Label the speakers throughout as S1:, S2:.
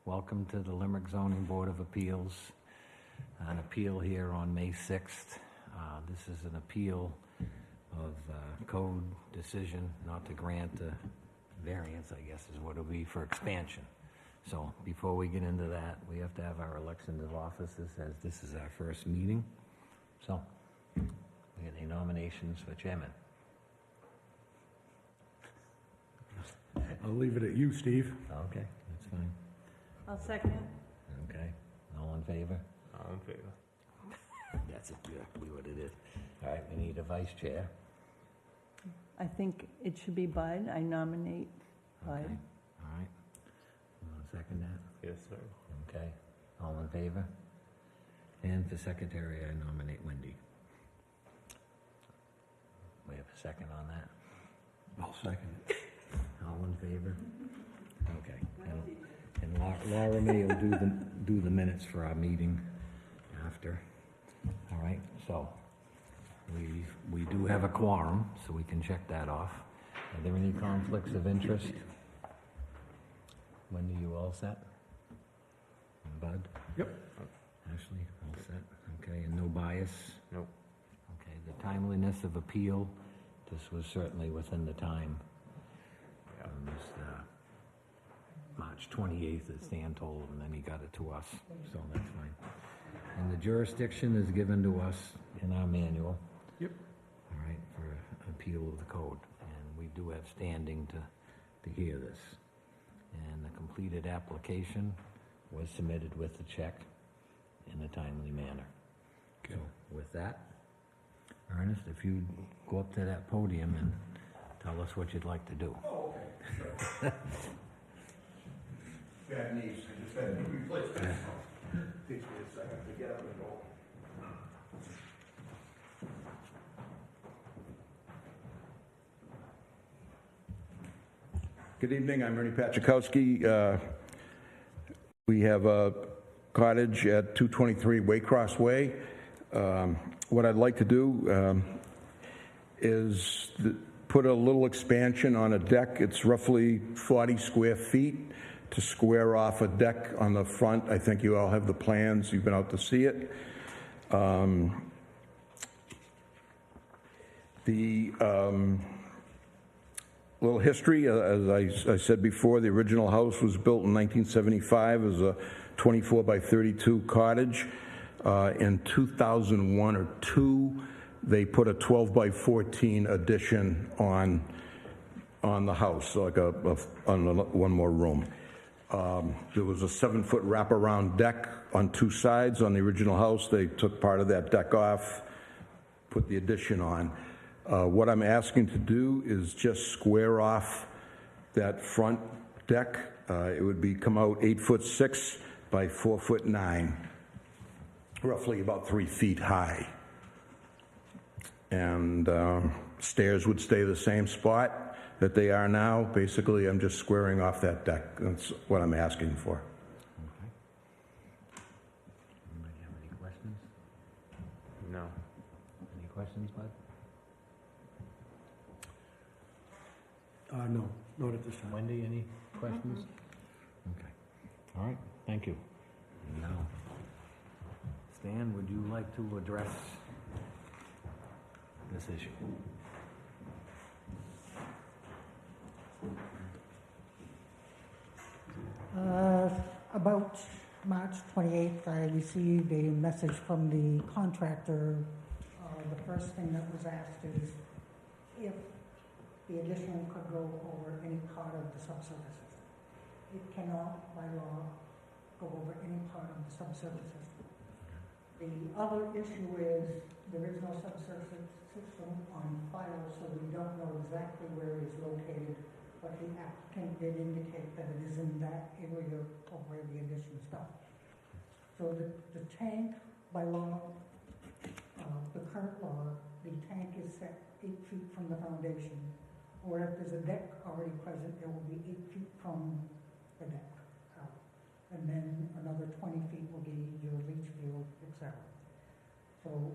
S1: Welcome to the Limerick Zoning Board of Appeals. An appeal here on May 6th. This is an appeal of code decision not to grant a variance, I guess is what it'll be, for expansion. So before we get into that, we have to have our election of offices as this is our first meeting. So, we get any nominations for chairman?
S2: I'll leave it at you, Steve.
S1: Okay, that's fine.
S3: I'll second it.
S1: Okay, all in favor?
S4: All in favor.
S1: That's exactly what it is. All right, we need a vice chair.
S3: I think it should be Bud. I nominate Bud.
S1: Okay, all right. You want to second that?
S4: Yes, sir.
S1: Okay, all in favor? And for secretary, I nominate Wendy. We have a second on that?
S2: I'll second it.
S1: All in favor? Okay. And Laura May will do the minutes for our meeting after. All right, so we do have a quorum, so we can check that off. Are there any conflicts of interest? Wendy, you all set? And Bud?
S2: Yep.
S1: Ashley, all set? Okay, and no bias?
S4: Nope.
S1: Okay, the timeliness of appeal, this was certainly within the time. This, March 28th, as Stan told him, and then he got it to us, so that's fine. And the jurisdiction is given to us in our manual.
S2: Yep.
S1: All right, for appeal of the code, and we do have standing to hear this. And the completed application was submitted with the check in a timely manner.
S2: Okay.
S1: So with that, Ernest, if you go up to that podium and tell us what you'd like to do.
S5: Oh, okay. Bad knees, I just had knee replacement. Takes me a second to get up and go. Good evening, I'm Ernie Pachakowski. We have a cottage at 223 Waycross Way. What I'd like to do is put a little expansion on a deck. It's roughly 40 square feet to square off a deck on the front. I think you all have the plans. You've been out to see it. Little history, as I said before, the original house was built in 1975 as a 24 by 32 cottage. In 2001 or 2, they put a 12 by 14 addition on the house, so like one more room. There was a 7-foot wraparound deck on 2 sides on the original house. They took part of that deck off, put the addition on. What I'm asking to do is just square off that front deck. It would come out 8'6" by 4'9", roughly about 3 feet high. And stairs would stay the same spot that they are now. Basically, I'm just squaring off that deck. That's what I'm asking for.
S1: Okay. Anybody have any questions?
S4: No.
S1: Any questions, Bud?
S2: No, not at this time.
S1: Wendy, any questions? Okay. All right, thank you. Now, Stan, would you like to address this issue?
S6: About March 28th, I received a message from the contractor. The first thing that was asked is if the addition could go over any part of the subsurface system. It cannot, by law, go over any part of the subsurface system. The other issue is there is no subsurface system on file, so we don't know exactly where it is located, but the applicant did indicate that it is in that area of where the addition stopped. So the tank, by law, the current law, the tank is set 8 feet from the foundation, or if there's a deck already present, it will be 8 feet from the deck out. And then another 20 feet will be your leach field, etc. So,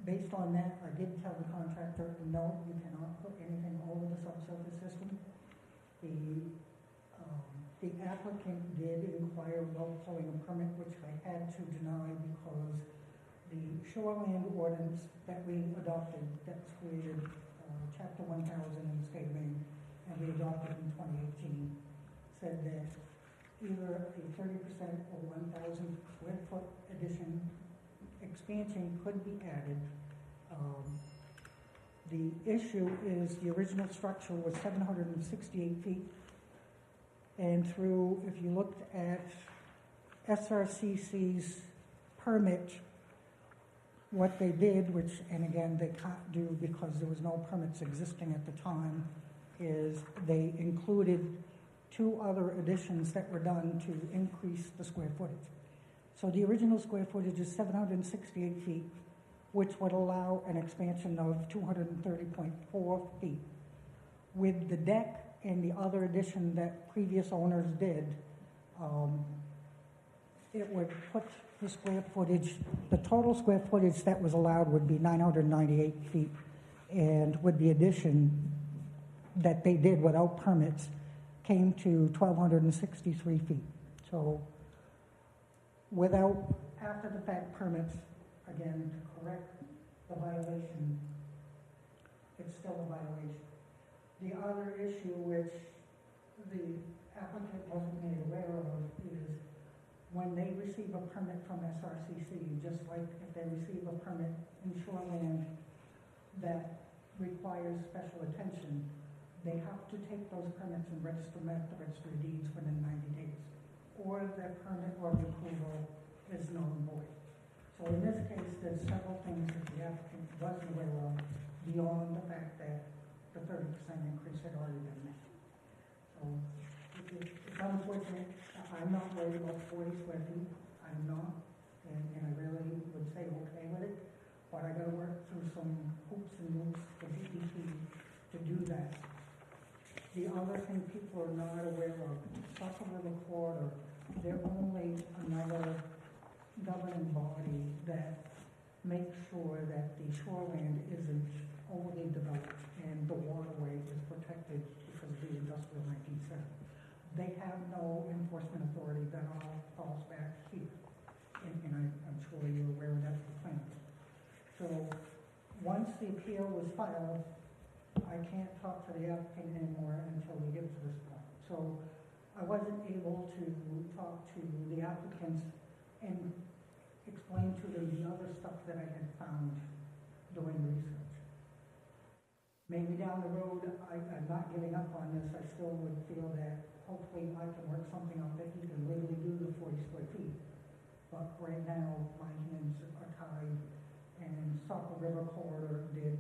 S6: based on that, I did tell the contractor, no, you cannot put anything over the subsurface system. The The applicant did inquire about pulling a permit, which I had to deny because the shoreland ordinance that we adopted, that was created, chapter 1000 in the state of Maine, and we adopted in 2018, said that either a 30% or 1,000 square foot addition expansion could be added. The issue is the original structure was 768 feet. And through, if you looked at SRCC's permit, what they did, which, and again, they can't do because there was no permits existing at the time, is they included 2 other additions that were done to increase the square footage. So the original square footage is 768 feet, which would allow an expansion of 230.4 feet. With the deck and the other addition that previous owners did, it would put the square footage, the total square footage that was allowed would be 998 feet. And with the addition that they did without permits, came to 1,263 feet. So without, after the fact permits, again, to correct the violation, it's still a violation. The other issue which the applicant wasn't made aware of is when they receive a permit from SRCC, just like if they receive a permit in shoreland that requires special attention, they have to take those permits and register them at the registry of deeds within 90 days, or their permit or the approval is null and void. So in this case, there's several things that the applicant wasn't aware of beyond the fact that the 30% increase had already been met. So it's unfortunate. I'm not worried about 40 square feet. I'm not, and I really would say okay with it, but I got to work through some hoops and loops for DEP to do that. The other thing people are not aware of, Saco River Corridor, they're only another governing body that makes sure that the shoreland isn't overly developed and the waterway is protected because of the industrial 1970. They have no enforcement authority. That all falls back here. And I'm sure you're aware of that plan. So once the appeal was filed, I can't talk to the applicant anymore until we get to this point. So I wasn't able to talk to the applicants and explain to them the other stuff that I had found doing research. Maybe down the road, I'm not giving up on this. I still would feel that hopefully I can work something out that you can legally do the 40 square feet. But right now, my hands are tied, and Saco River Corridor did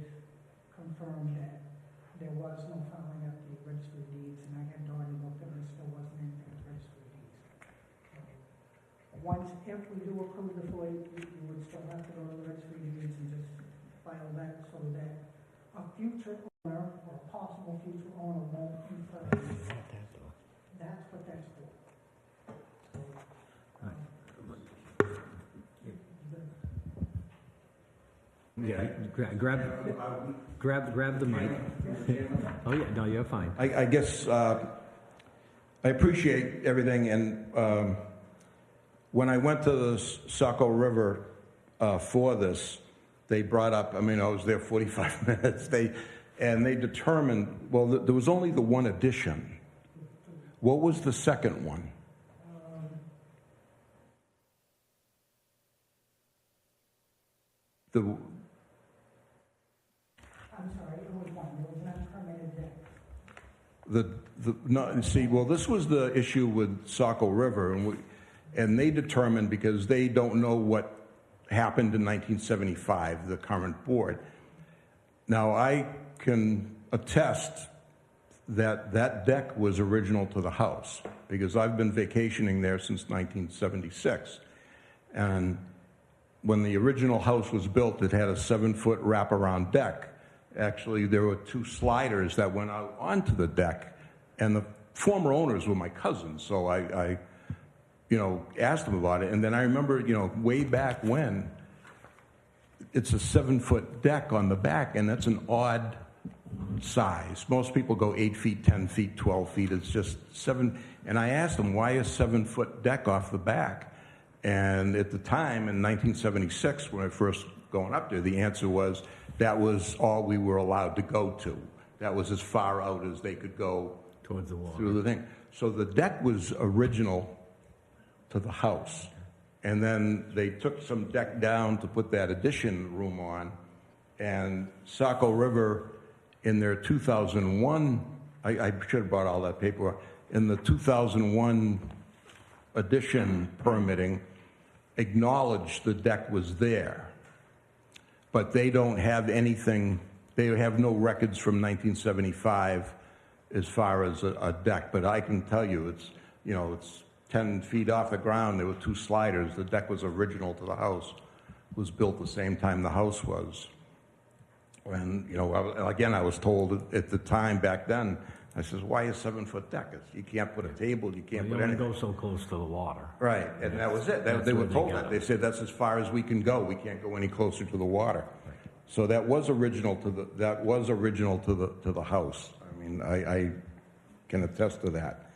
S6: confirm that there was no filing at the registry of deeds, and I had already looked at it, still wasn't anything at the registry of deeds. Once, if we do approve the 40, you would still have to go to the registry of deeds and just file that so that a future owner or a possible future owner won't incur. That's what that's for.
S1: Yeah, grab the mic. Oh, yeah, no, you're fine.
S5: I guess I appreciate everything, and when I went to the Saco River for this, they brought up, I mean, I was there 45 minutes, they determined, well, there was only the one addition. What was the second one?
S6: I'm sorry, it was one. There was an unpermitted deck.
S5: See, well, this was the issue with Saco River, and they determined, because they don't know what happened in 1975, the current board. Now, I can attest that that deck was original to the house, because I've been vacationing there since 1976. And when the original house was built, it had a 7-foot wraparound deck. Actually, there were 2 sliders that went out onto the deck, and the former owners were my cousins, so I asked them about it. And then I remember, way back when, it's a 7-foot deck on the back, and that's an odd size. Most people go 8 feet, 10 feet, 12 feet. It's just 7. And I asked them, why a 7-foot deck off the back? And at the time, in 1976, when I first going up there, the answer was that was all we were allowed to go to. That was as far out as they could go
S1: Towards the water.
S5: through the thing. So the deck was original to the house. And then they took some deck down to put that addition room on. And Saco River, in their 2001, I should have brought all that paperwork, in the 2001 addition permitting, acknowledged the deck was there. But they don't have anything, they have no records from 1975 as far as a deck. But I can tell you, it's, you know, it's 10 feet off the ground. There were 2 sliders. The deck was original to the house. It was built the same time the house was. And, you know, I was told at the time back then, I says, why a 7-foot deck? You can't put a table, you can't
S1: You
S5: put
S1: only
S5: anything.
S1: go so close to the water.
S5: Right, and that was it.
S1: That's
S5: They were
S1: where they
S5: told
S1: got
S5: that.
S1: it.
S5: They said, that's as far as we can go. We can't go any closer to the water. So that was original to the house. I mean, I can attest to that.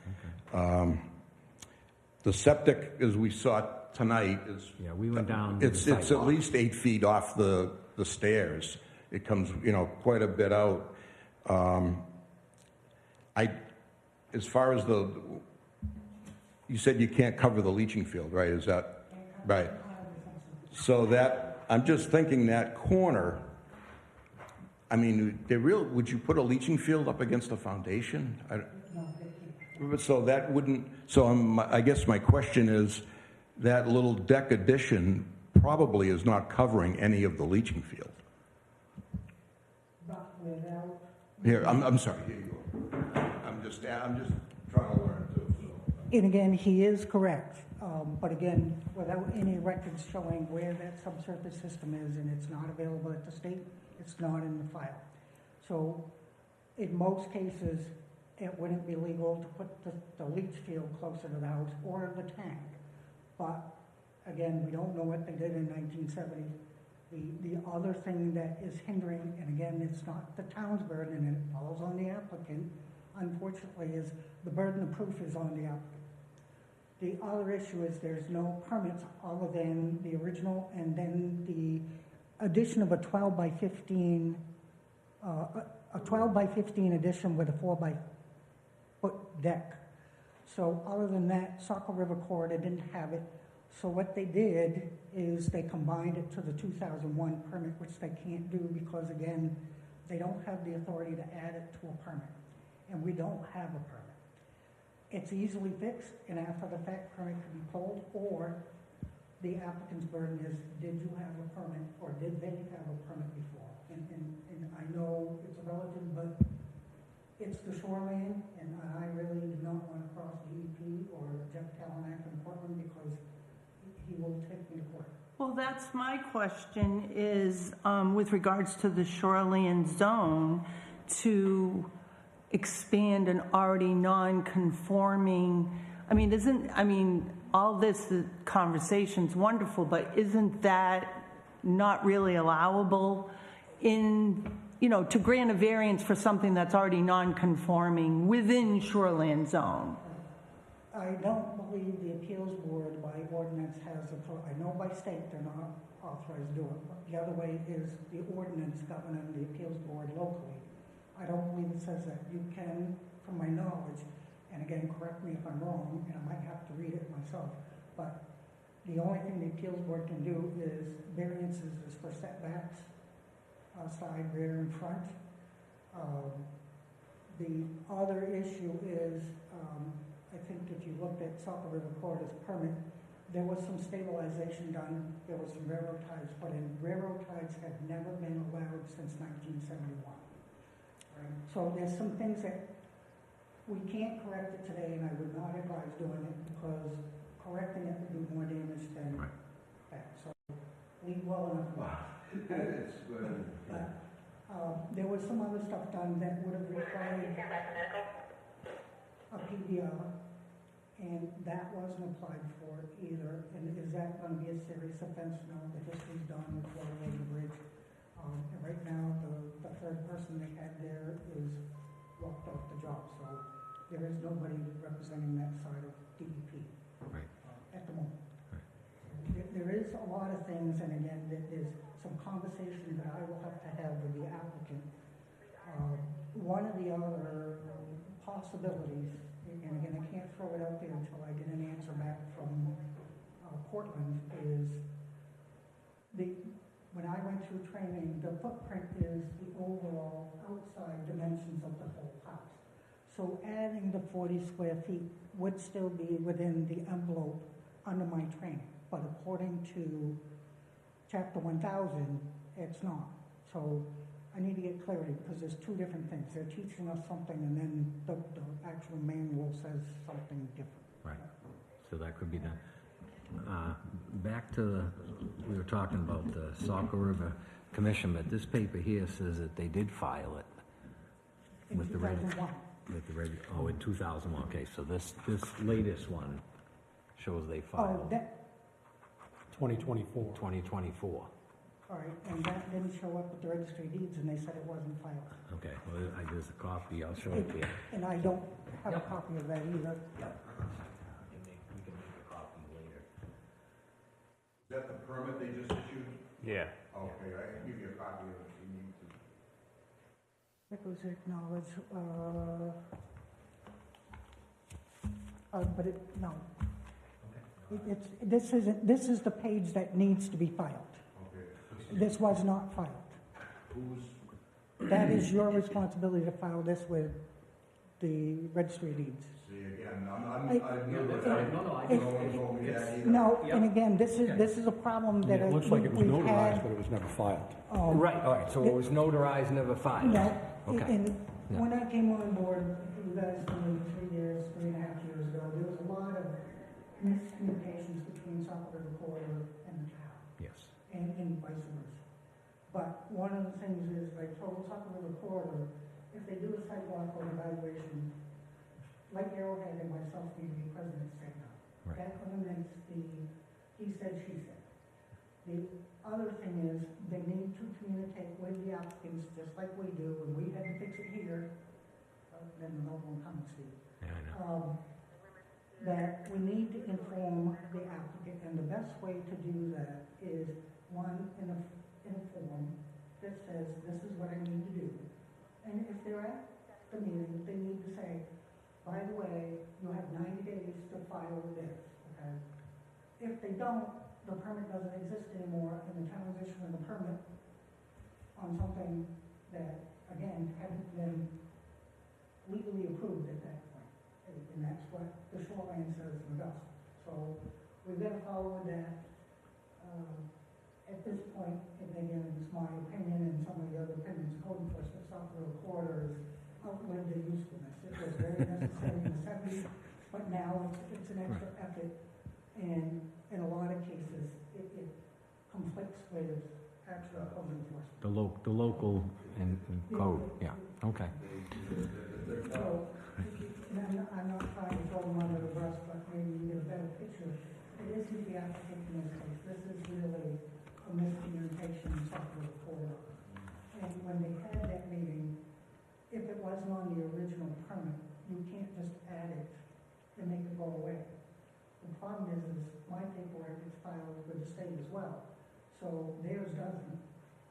S5: The septic, as we saw tonight, is
S1: Yeah, we went down to the
S5: it's at
S1: sidewalk.
S5: least 8 feet off the stairs. It comes, you know, quite a bit out. As far as you said you can't cover the leaching field, right? Is that right? So that, I'm just thinking that corner, I mean, would you put a leaching field up against a foundation? So that wouldn't, I guess my question is, that little deck addition probably is not covering any of the leaching field.
S6: But without,
S5: Here, I'm sorry, here you go. I'm just trying to learn too, so.
S6: and again, he is correct, but again, without any records showing where that subsurface system is, and it's not available at the state, it's not in the file. So in most cases, it wouldn't be legal to put the leach field closer to the house or the tank. But again, we don't know what they did in 1970. The other thing that is hindering, and again, it's not the town's burden, and it falls on the applicant, unfortunately, is the burden of proof is on the applicant. The other issue is there's no permits other than the original, and then the addition of a 12 by 15, a 12 by 15 addition with a 4 by foot deck. So other than that, Saco River Corridor didn't have it. So what they did is they combined it to the 2001 permit, which they can't do because, again, they don't have the authority to add it to a permit. And we don't have a permit. It's easily fixed, and after the fact, permit can be pulled, or the applicant's burden is, did you have a permit, or did they have a permit before? And I know it's relative, but it's the shoreline, and I really do not want to cross DEP or Jeff Kalanack in Portland because he will take me to court.
S3: Well, that's my question is, with regards to the shoreline zone, to expand an already non-conforming, all this conversation's wonderful, but isn't that not really allowable to grant a variance for something that's already non-conforming within shoreline zone?
S6: I don't believe the appeals board by ordinance has, I know by state they're not authorized to do it, but the other way is the ordinance governing the appeals board locally. I don't believe it says that. You can, from my knowledge, and again, correct me if I'm wrong, and I might have to read it myself, but the only thing the appeals board can do is variances is for setbacks, side, rear, and front. The other issue is, I think if you looked at Saco River Corridor's permit, there was some stabilization done, there was some railroad ties put in. Railroad ties have never been allowed since 1971. Right? So there's some things that we can't correct it today, and I would not advise doing it because correcting it would do more damage than that. So leave well enough alone. There was some other stuff done that would have required a PBR, and that wasn't applied for either. And is that going to be a serious offense? No, the history's done with Waterloo Bridge. And right now, the third person they had there is walked off the job, so there is nobody representing that side of DEP
S1: Right.
S6: at the moment.
S1: Right.
S6: There is a lot of things, and again, there's some conversation that I will have to have with the applicant. One of the other possibilities, and again, I can't throw it out there until I get an answer back from Portland, is when I went through training, the footprint is the overall outside dimensions of the whole house. So adding the 40 square feet would still be within the envelope under my training, but according to Chapter 1000, it's not. So I need to get clarity, because there's two different things. They're teaching us something, and then the actual manual says something different.
S1: Right. So that could be done. Back to we were talking about the Saco River Commission, but this paper here says that they did file it
S6: In
S1: with the reg.
S6: 2001.
S1: With the reg. Oh, in 2001. Okay, so this latest one shows they
S6: Oh,
S1: filed
S6: that,
S2: 2024.
S1: 2024.
S6: all right, and that didn't show up at the registry of deeds, and they said it wasn't filed.
S1: Okay, well, there's a copy. I'll show it to you.
S6: And I don't have a
S1: Yep.
S6: copy of that either.
S1: We can make a copy later.
S5: Is that the permit they just issued?
S4: Yeah.
S5: Okay, I can give you a copy of it if you need to.
S6: It was acknowledged, but no. This is the page that needs to be filed.
S5: Okay.
S6: This was not filed.
S5: Who's,
S6: That is your responsibility to file this with the registry of deeds.
S5: see, again, I'm
S6: I-
S5: new
S1: that's
S5: to
S1: fine.
S5: it.
S1: No, I
S6: It-
S5: No one told me that either.
S6: No,
S1: Yep.
S6: and again, this
S1: Okay.
S6: is a problem
S2: Yeah,
S6: that
S2: it looks like it was
S6: we've
S2: notarized,
S6: had.
S2: but it was never filed.
S1: Right, all right, so it was notarized, never filed?
S6: No,
S1: Okay.
S6: and
S1: Yeah.
S6: when I came on board, you guys, maybe 3.5 years ago, there was a lot of miscommunications between Saco River Corridor and the town,
S1: Yes.
S6: and vice versa. But one of the things is, I told Saco River Corridor, if they do a sidewalk or evaluation, like Arrowhead and myself need to be present at the same time.
S1: Right.
S6: That eliminates the he said, she said. The other thing is, they need to communicate with the applicants, just like we do, when we had to fix it here, then the note won't come, Steve.
S1: Yeah, I know.
S6: That we need to inform the applicant, and the best way to do that is, one, in a form that says, this is what I need to do. And if they're at the meeting, they need to say, by the way, you have 90 days to file this, okay? If they don't, the permit doesn't exist anymore, and the town is issuing a permit on something that, again, hadn't been legally approved at that point. And that's what the shoreline says with us. So we've got to follow that. At this point, and again, it's my opinion and some of the other opinions, code enforcement, South Road Corridor has outlived their usefulness. It was very necessary in the 70s, but now it's an extra effort, and in a lot of cases, it conflicts with actual code enforcement.
S1: The local and code, yeah, okay.
S6: So, and I'm not trying to throw them under the bus, but maybe you get a better picture. It isn't the applicant in this case. This is really a miscommunication in South Road Corridor. And when they had that meeting, if it wasn't on the original permit, you can't just add it and make it go away. The problem is my paperwork is filed with the state as well, so theirs doesn't.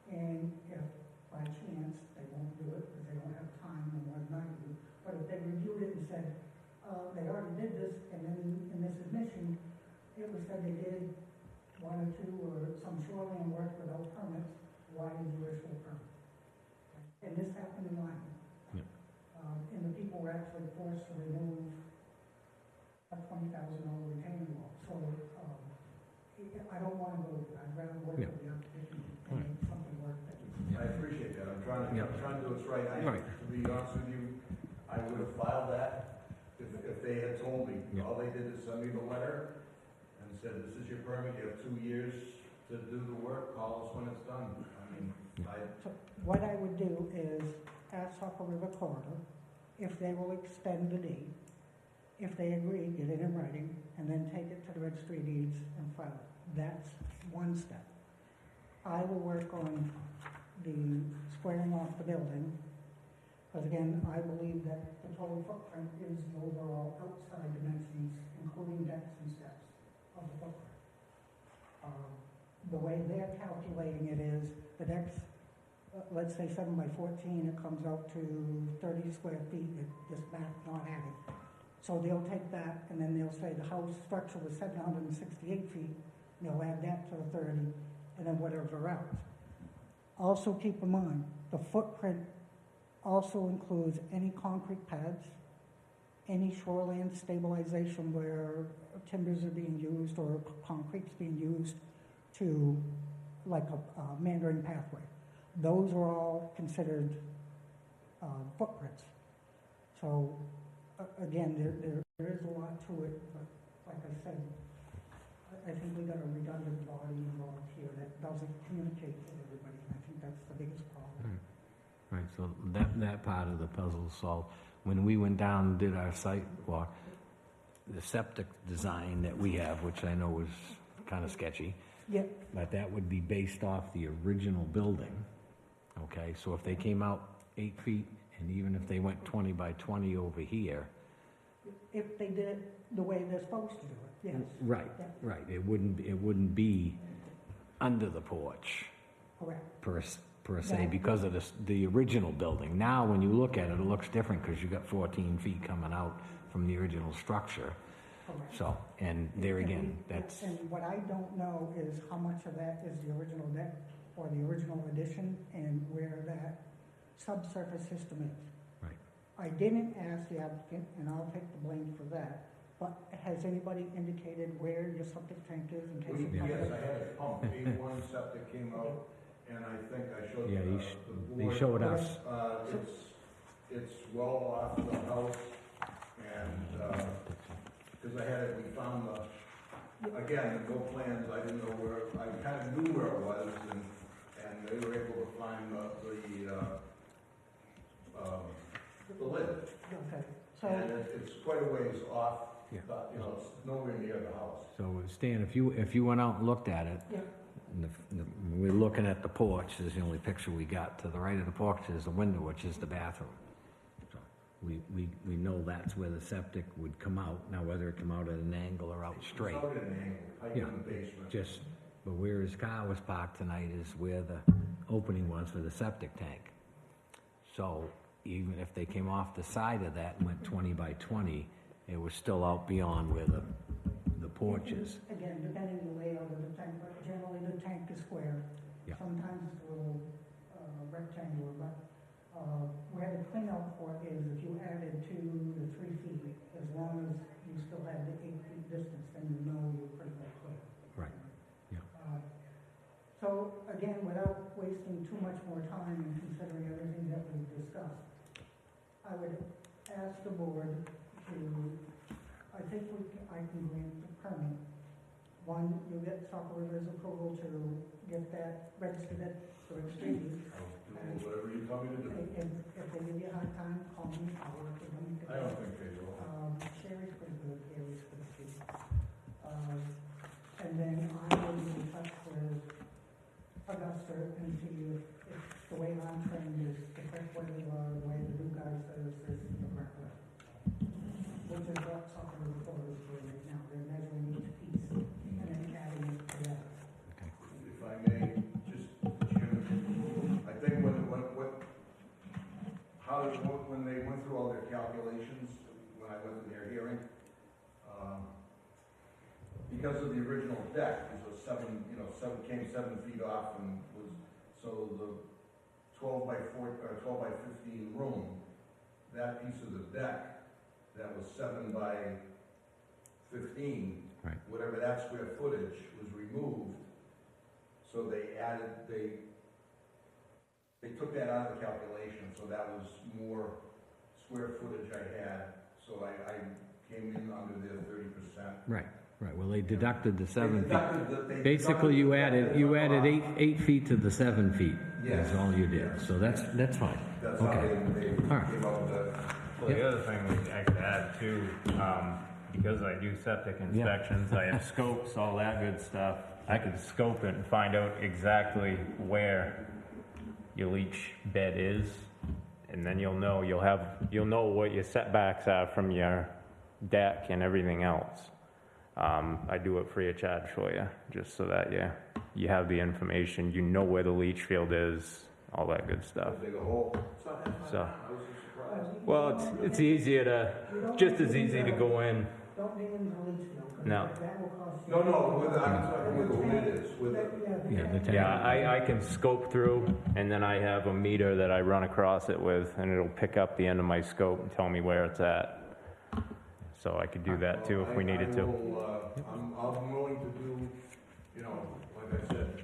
S6: And if by chance they won't do it because they don't have time and more than I do, but if they reviewed it and said, they already did this, and then in this admission, it was said they did one or two or some shoreline work without permits, why did you issue a permit? And this happened in Lyman.
S1: Yep.
S6: And the people were actually forced to remove a $20,000 retaining wall. So, I don't want to go, I'd rather work
S1: Yep.
S6: with the applicant and make something work that is.
S5: I appreciate that. I'm trying to do what's right.
S1: Right.
S5: To be honest with you, I would have filed that if they had told me.
S1: Yeah.
S5: All they did is send me the letter and said, this is your permit, you have 2 years to do the work, call us when it's done. I mean,
S6: So what I would do is ask Saco River Corridor if they will extend the deed. If they agree, get it in writing, and then take it to the registry of deeds and file it. That's one step. I will work on the squaring off the building, because again, I believe that the total footprint is the overall outside dimensions, including decks and steps of the footprint. The way they're calculating it is, the decks, let's say 7 by 14, it comes out to 30 square feet, this math not added. So they'll take that, and then they'll say the house structure was 768 feet, they'll add that to the 30, and then whatever else. Also keep in mind, the footprint also includes any concrete pads, any shoreline stabilization where timbers are being used or concrete's being used to, like a meandering pathway. Those are all considered footprints. So again, there is a lot to it, but like I said, I think we got a redundant body involved here that doesn't communicate with everybody. I think that's the biggest problem.
S1: Right, so that part of the puzzle solved. When we went down and did our site walk, the septic design that we have, which I know was kind of sketchy,
S6: Yep.
S1: but that would be based off the original building, okay? So if they came out 8 feet, and even if they went 20 by 20 over here,
S6: If they did it the way they're supposed to do it, yes.
S1: right,
S6: Yeah.
S1: right, it wouldn't be under the porch
S6: Correct.
S1: per se,
S6: Right.
S1: because of the original building. Now, when you look at it, it looks different, because you got 14 feet coming out from the original structure.
S6: Correct.
S1: So, and there again,
S6: And
S1: that's,
S6: And what I don't know is how much of that is the original deck or the original addition and where that subsurface system is.
S1: right.
S6: I didn't ask the applicant, and I'll take the blame for that, but has anybody indicated where your septic tank is in case it comes
S5: Yes,
S6: up?
S5: I had a pump, A1 septic came out, and I think I showed
S1: Yeah,
S5: the
S1: they
S5: board.
S1: showed us,
S5: It's well off the house, and, because I had it, we found again, no plans, I didn't know where, I kind of knew where it was, and they were able to find the lid.
S6: Okay,
S5: And
S6: so,
S5: it's quite a ways off,
S1: Yeah.
S5: it's nowhere near the house.
S1: so Stan, if you went out and looked at it,
S6: yeah,
S1: and we're looking at the porch, is the only picture we got. To the right of the porch is the window, which is the bathroom. So we know that's where the septic would come out. Now, whether it come out at an angle or out straight,
S5: It's out at an angle, height
S1: Yeah.
S5: in the basement.
S1: just, but where his car was parked tonight is where the opening was for the septic tank. So even if they came off the side of that and went 20 by 20, it was still out beyond where the porch is.
S6: again, depending on the layout of the tank, but generally the tank is square.
S1: Yeah.
S6: Sometimes it's a little rectangular, but where the cleanout port is, if you added 2 to 3 feet, as long as you still have the 8 feet distance, then you know you're pretty well clear.
S1: Right, yeah.
S6: So again, without wasting too much more time and considering everything that we've discussed, I would ask the board to, I think I can grant the permit. One, you get Saco River's approval to get that registered at the registry.
S5: I'll do whatever you tell me to do.
S6: If they give you a hard time, call me, I'll work with them.
S5: I don't think they will.
S6: Sherry's pretty good, Gary's pretty good. And then I will be in touch with Augusta and see if the way I'm trained is the correct way, or the way the new guy says is the correct way. Which is what Saco River Board is doing right now, they're measuring each piece and then adding it together.
S5: If I may, just, Jim, I think when they went through all their calculations, when I went to their hearing, because of the original deck, it was came 7 feet off and was, so the 12 by 15 room, that piece of the deck, that was 7 by 15,
S1: Right.
S5: whatever that square footage was removed. So they took that out of the calculation, so that was more square footage I had. So I came in under their 30%.
S1: Right. Well, they deducted the 7 feet.
S5: They
S1: Basically, you added
S5: deducted
S1: 8 feet to the 7 feet.
S5: Yes.
S1: Is all you did.
S5: Yes.
S1: So that's fine.
S5: That's how
S1: Okay.
S5: they
S1: All right.
S5: came out the.
S4: Well, the other thing I could add too, because I do septic inspections, I have scopes, all that good stuff. I could scope it and find out exactly where your leach bed is, and then you'll know what your setbacks are from your deck and everything else. I do it free of charge for you, just so that you have the information, you know where the leach field is, all that good stuff. So, well, it's easier to, just as easy to go in.
S6: Don't dig into the leach field. 'cause
S4: No.
S6: That will cost you.
S5: No, I'm talking with the lid is, with the,
S1: Yeah, the tank.
S4: Yeah, I can scope through, and then I have a meter that I run across it with, and it'll pick up the end of my scope and tell me where it's at. So I could do that too if we needed to.
S5: I'm willing to do, like I said,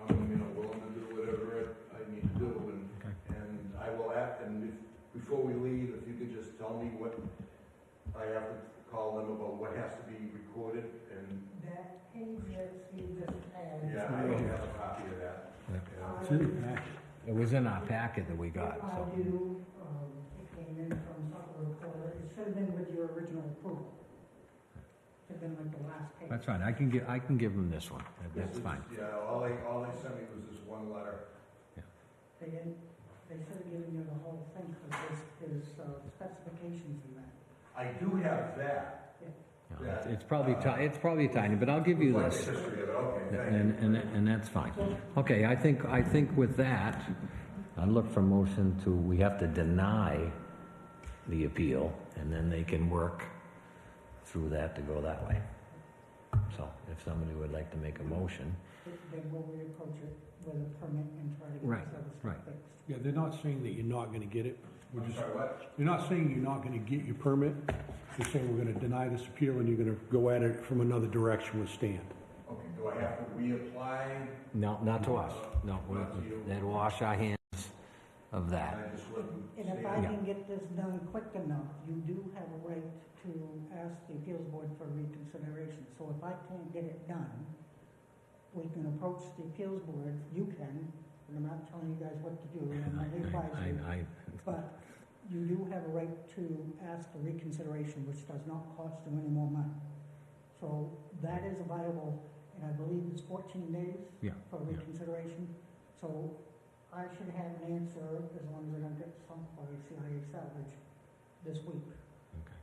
S5: I'm, willing to do whatever I need to do, and I will act, and before we leave, if you could just tell me what I have to call them about what has to be recorded, and,
S6: That page that you just had.
S5: yeah, I don't have a copy of that.
S2: It's in the packet.
S1: It was in our packet that we got,
S6: I
S1: so.
S6: do, it came in from Suffolk Recorder, it should have been with your original approval. Should have been like the last page.
S1: That's fine, I can give them this one, that's fine.
S5: Yeah, all they sent me was this one letter.
S6: They should have given you the whole thing, because there's specifications in that.
S5: I do have that.
S1: No, It's probably tiny, but I'll give you
S5: Like
S1: this,
S5: the history of it, okay, thank you.
S1: and that's fine. Okay, I think with that, I look for motion to, we have to deny the appeal, and then they can work through that to go that way. So, if somebody would like to make a motion.
S6: Then we'll reapproach it with a permit and try to get
S1: Right,
S6: this other
S1: right.
S6: stuff fixed.
S2: Yeah, they're not saying that you're not gonna get it. We're
S5: I'm
S2: just,
S5: sorry, what?
S2: they're not saying you're not gonna get your permit. They're saying we're gonna deny this appeal and you're gonna go at it from another direction with Stan.
S5: Okay, do I have to reapply?
S1: No, not to us, no,
S5: Not to you.
S1: that'll wash our hands of that.
S5: I just wouldn't
S6: And if
S5: say-
S6: I can get this done quick enough, you do have a right to ask the appeals board for reconsideration. So if I can't get it done, we can approach the appeals board, you can, and I'm not telling you guys what to do, I'm not advising you. But you do have a right to ask for reconsideration, which does not cost you any more money. So that is a viable, and I believe it's 14 days
S1: Yeah,
S6: for
S1: yeah.
S6: reconsideration. So I should have an answer, as long as I don't get stumped by CIA salvage, this week.
S1: Okay.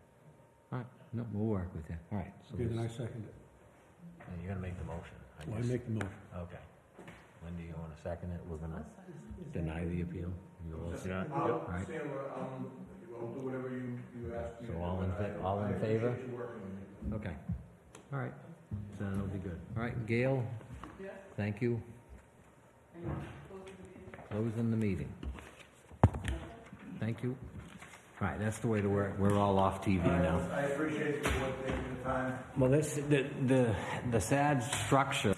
S1: All right, no, we'll work with you, all right. So
S2: Okay, then I
S1: this-
S2: second it.
S1: and you're gonna make the motion, I
S2: Well, I
S1: guess.
S2: make the motion.
S1: Okay. Wendy, you wanna second it? We're gonna deny the appeal? You will-
S4: Yeah.
S1: Right.
S5: Stan, I'll do whatever you ask me.
S1: So
S5: to do,
S1: all in
S5: and
S1: fa- all in
S5: I
S1: favor?
S5: appreciate you working with me.
S1: Okay, all right, then it'll be good. All right, Gail? Thank you. Closing the meeting. Thank you. All right, that's the way to work, we're all off TV now.
S5: I appreciate the board taking the time.
S1: Well, the sad structure